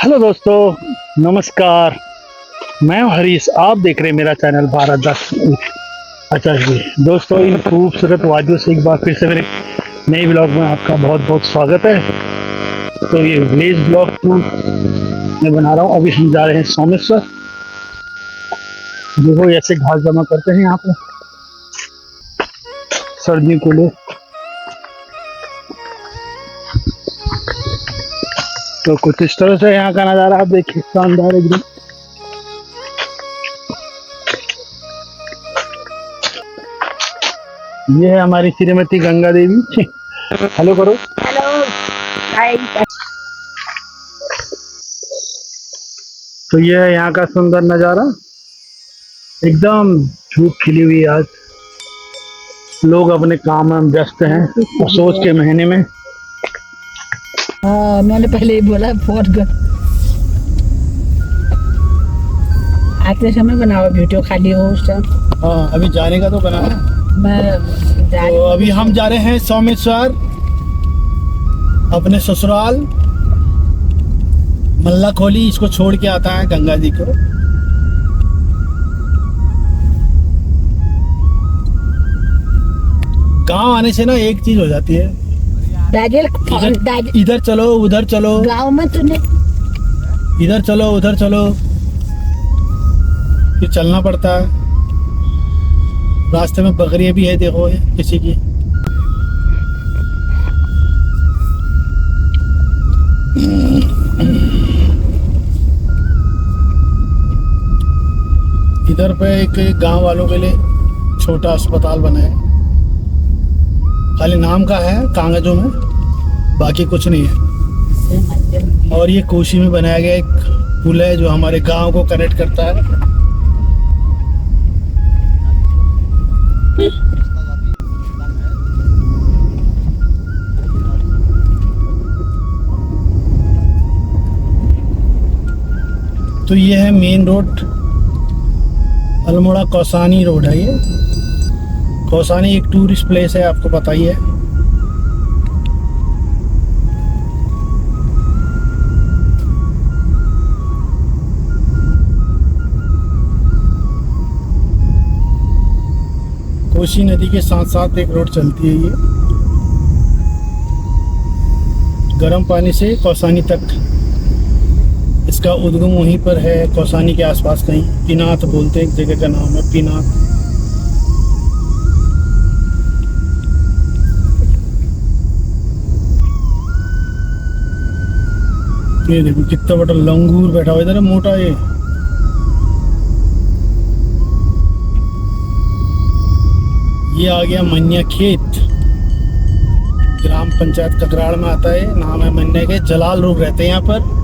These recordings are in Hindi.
हेलो दोस्तों, नमस्कार। मैं हूं हरीश। आप देख रहे हैं मेरा चैनल भारत दर्शन। अच्छा जी दोस्तों, इन खूबसूरत वादियों से एक बार फिर से मेरे नए ब्लॉग में आपका बहुत बहुत स्वागत है। तो ये विलेज ब्लॉग 2 मैं बना रहा हूँ। अभी हम जा रहे हैं सोमेश्वर। देखो ऐसे घास जमा करते हैं यहाँ पे सर्दियों के लिए। तो कुछ इस तरह से यहाँ का नज़ारा आप देखिए, शानदार एकदम। ये है हमारी श्रीमती गंगा देवी। हेलो करो। Hello hi. तो ये है यहाँ का सुंदर नज़ारा, एकदम धूप खिली हुई है। आज लोग अपने काम में व्यस्त हैं और सोच के महीने में। मैंने पहले ही बोला फोन कर आते समय बनाओ, वीडियो खाली हो उस टाइम। हाँ, अभी जाने का तो बना है। तो अभी हम जा रहे हैं सोमेश्वर, अपने ससुराल मल्ला खोली। इसको छोड़ के आता है गंगा जी को। गांव आने से ना एक चीज हो जाती है, इधर चलो उधर चलो, गाँव में तो नहीं, इधर चलो उधर चलो, फिर चलना पड़ता है। रास्ते में बकरियां भी है, देखो ये किसी की। इधर पे एक गांव वालों के लिए छोटा अस्पताल बना है, खाली नाम का है कागजों में, बाकी कुछ नहीं है। और ये कोशी में बनाया गया एक पुल है जो हमारे गांव को कनेक्ट करता है। तो ये है main road, Almora Kausani road है। ये कौसानी एक टूरिस्ट प्लेस है, आपको पता ही है। कोसी नदी के साथ साथ एक रोड चलती है। ये गर्म पानी से कौसानी तक, इसका उद्गम वहीं पर है, कौसानी के आसपास कहीं। पिनात बोलते हैं, एक जगह का नाम है पिनात। ये देखो कितना बड़ा लंगूर बैठा हुआ इधर, मोटा। ये आ गया मन्या खेत, ग्राम पंचायत ककराड़ में आता है। नाम है मन्या के। जलाल लोग रहते हैं यहाँ पर।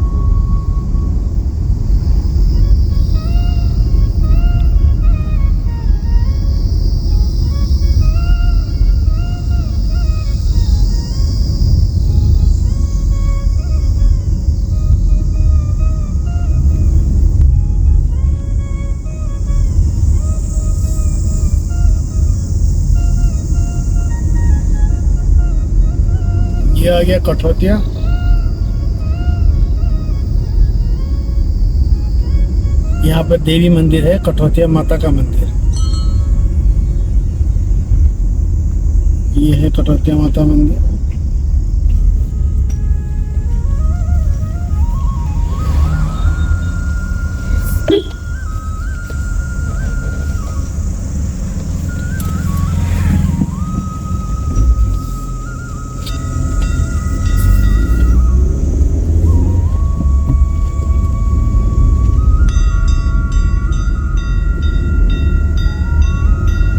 ये आ गया कठौतिया। यहाँ पर देवी मंदिर है, कठौतिया माता का मंदिर। ये है कठौतिया माता मंदिर।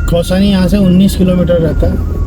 कौसानी यहाँ से 19 किलोमीटर रहता है।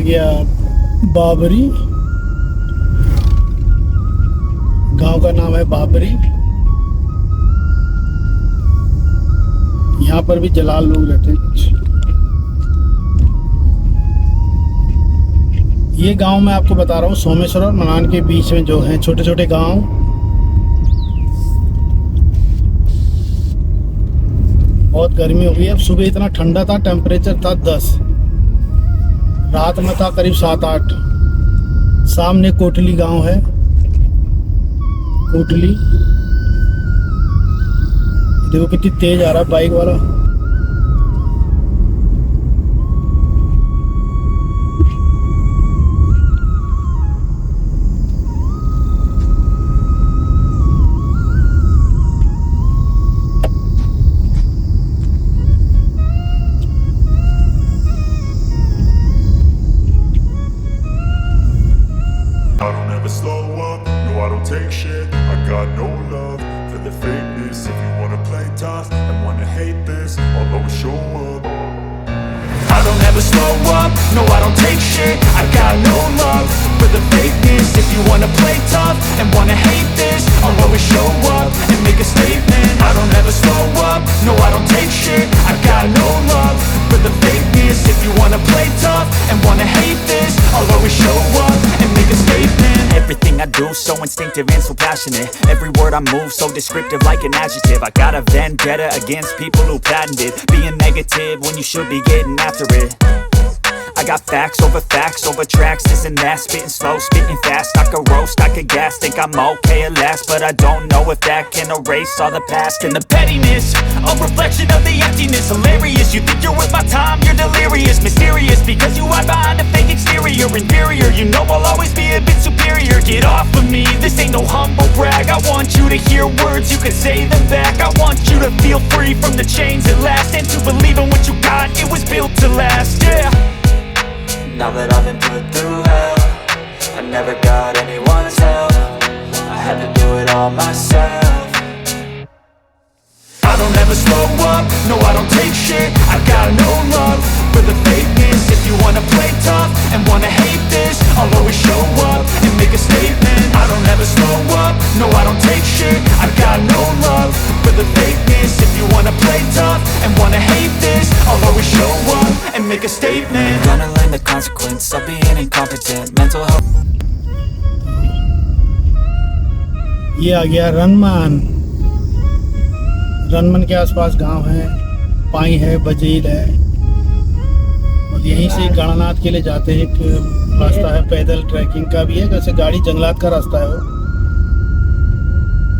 गया बाबरी, गांव का नाम है बाबरी। यहाँ पर भी जलाल लोग रहते हैं कुछ। ये गांव मैं आपको बता रहा हूँ सोमेश्वर और मनान के बीच में जो हैं छोटे छोटे गांव। बहुत गर्मी हो गई। अब सुबह इतना ठंडा था, टेम्परेचर था 10, रात में था करीब 7-8। सामने कोटली गांव है, कोटली। देखो कितनी तेज आ रहा है बाइक वाला। I don't ever slow up, no I don't take shit. I got no love for the fakeness. If you wanna play tough and wanna hate this, I'll always show up. I don't ever slow up, no I don't take shit. I got no love for the fakeness. If you wanna play tough and wanna hate this, I'll always show up and make a statement. I don't ever slow up, no I don't take shit. I got no love for the fakeness. If you wanna play tough and wanna hate this, I'll always show up and make a statement. Everything I do so instinctive and so passionate. Every word I move so descriptive like an adjective. I got a vendetta against people who patented being negative when you should be getting after it. I got facts over tracks, this and that. Spitting slow, spitting fast. I could roast, I could gas. Think I'm okay at last, but I don't know if that can erase all the past. And the pettiness, a reflection of the emptiness. Hilarious, you think you're worth my time, you're delirious. Mysterious, because you hide behind a fake exterior. Inferior, you know I'll always be a bit superior. Get off of me, this ain't no humble brag. I want you to hear words, you can say them back. I want you to feel free from the chains at last, and to believe in what you got, it was built to last, yeah. Now that I've been put through hell, I never got anyone's help. I had to do it all myself. I don't ever slow up, no I don't take shit. I got no love for the fakeness. If you wanna play tough and wanna hate this, I'll always show up and make a statement. I don't ever slow up, no I don't take shit. I got no love for the fakeness. If you wanna play tough and wanna hate this, I'll always show up and make a statement. Gonna learn the consequence of being incompetent. Mental health. ये आ गया रनमान। रनमन के आसपास गांव है, पाई है, बजीर है, और यहीं से गणनाथ के लिए जाते हैं। एक रास्ता है, पैदल ट्रैकिंग का भी है, वैसे गाड़ी जंगलात का रास्ता है, वो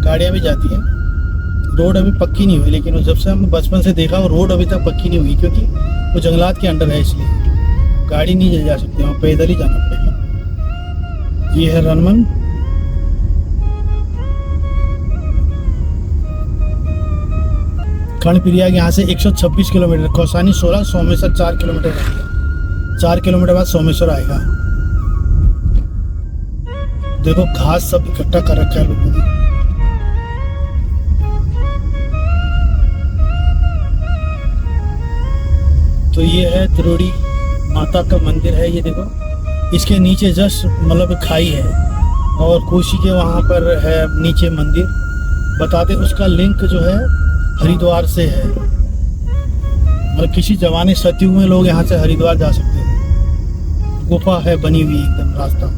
गाड़ियाँ भी जाती हैं। रोड अभी पक्की नहीं हुई, लेकिन जब से हम बचपन से देखा वो रोड अभी तक पक्की नहीं हुई, क्योंकि वो जंगलात के अंडर है, इसलिए गाड़ी नहीं जा सकती, वहाँ पैदल ही जाना पड़ेगा। ये है रनमन। खंडप्रिया यहाँ से 126 किलोमीटर, कौसानी 16, सोमेश्वर 4 किलोमीटर है। 4 किलोमीटर बाद सोमेश्वर आएगा। देखो घास सब इकट्ठा कर रखा है लोगों ने। तो ये है त्रिवेणी माता का मंदिर है, ये देखो। इसके नीचे जस्ट मतलब खाई है, और कोशी के वहाँ पर है नीचे मंदिर। बताते उसका लिंक जो है हरिद्वार से है, मतलब किसी जमाने सतयुग में लोग यहाँ से हरिद्वार जा सकते हैं। गुफा है बनी हुई एकदम रास्ता।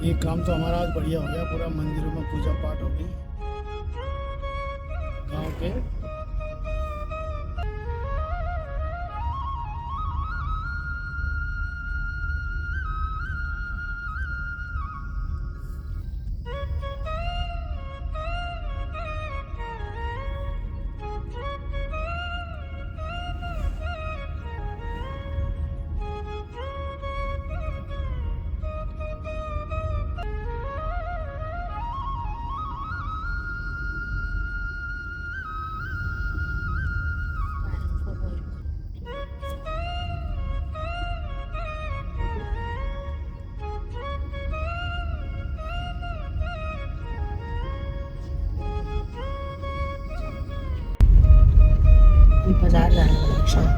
ये काम तो हमारा आज बढ़िया हो गया, पूरा मंदिरों में पूजा पाठ हो गई गांव के।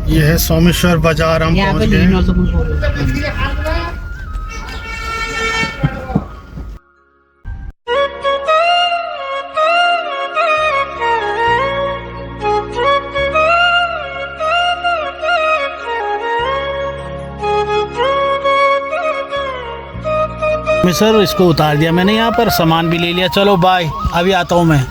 ये है सोमेश्वर बाजार, हम यहाँ पहुंच पे गए लीनो हैं। से कुछ बोलो। मैं सर इसको उतार दिया मैंने, यहाँ पर सामान भी ले लिया। चलो बाय, अभी आता हूँ मैं।